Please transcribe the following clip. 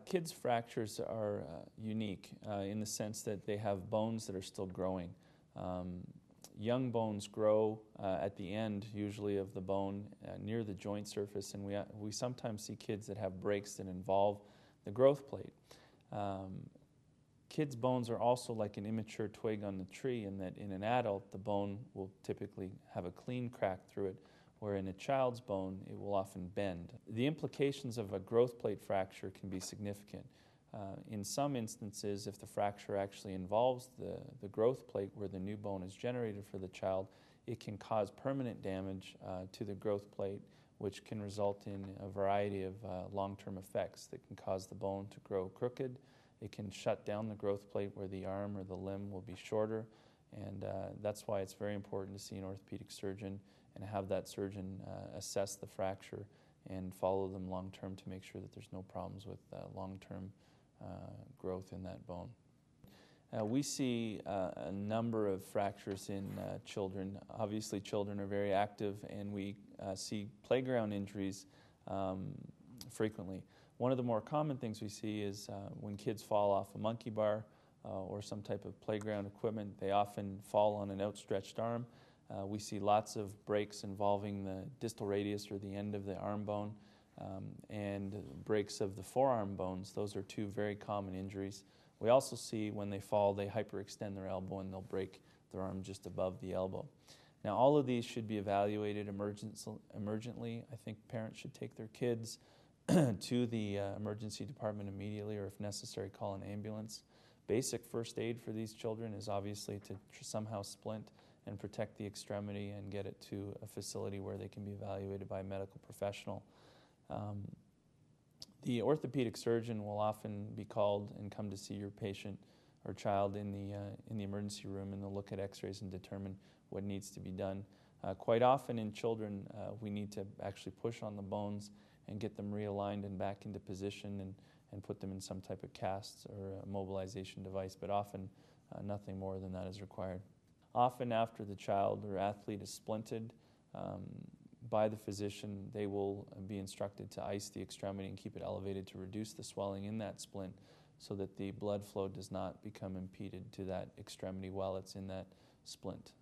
Kids' fractures are unique in the sense that they have bones that are still growing. Young bones grow at the end, usually, of the bone near the joint surface, and we sometimes see kids that have breaks that involve the growth plate. Kids' bones are also like an immature twig on the tree in that in an adult, the bone will typically have a clean crack through it, where in a child's bone, it will often bend. The implications of a growth plate fracture can be significant. In some instances, if the fracture actually involves the growth plate where the new bone is generated for the child, it can cause permanent damage to the growth plate, which can result in a variety of long-term effects that can cause the bone to grow crooked. It can shut down the growth plate where the arm or the limb will be shorter, and that's why it's very important to see an orthopedic surgeon and have that surgeon assess the fracture and follow them long-term to make sure that there's no problems with long-term growth in that bone. We see a number of fractures in children. Obviously, children are very active, and we see playground injuries frequently. One of the more common things we see is when kids fall off a monkey bar or some type of playground equipment, they often fall on an outstretched arm. We see lots of breaks involving the distal radius or the end of the arm bone and breaks of the forearm bones. Those are two very common injuries. We also see when they fall, they hyperextend their elbow and they'll break their arm just above the elbow. Now, all of these should be evaluated emergently. I think parents should take their kids to the emergency department immediately, or if necessary, call an ambulance. Basic first aid for these children is obviously to somehow splint and protect the extremity and get it to a facility where they can be evaluated by a medical professional. The orthopedic surgeon will often be called and come to see your patient or child in the emergency room, and they'll look at x-rays and determine what needs to be done. Quite often in children, we need to actually push on the bones and get them realigned and back into position and put them in some type of cast or a mobilization device, but often nothing more than that is required. Often after the child or athlete is splinted by the physician, they will be instructed to ice the extremity and keep it elevated to reduce the swelling in that splint so that the blood flow does not become impeded to that extremity while it's in that splint.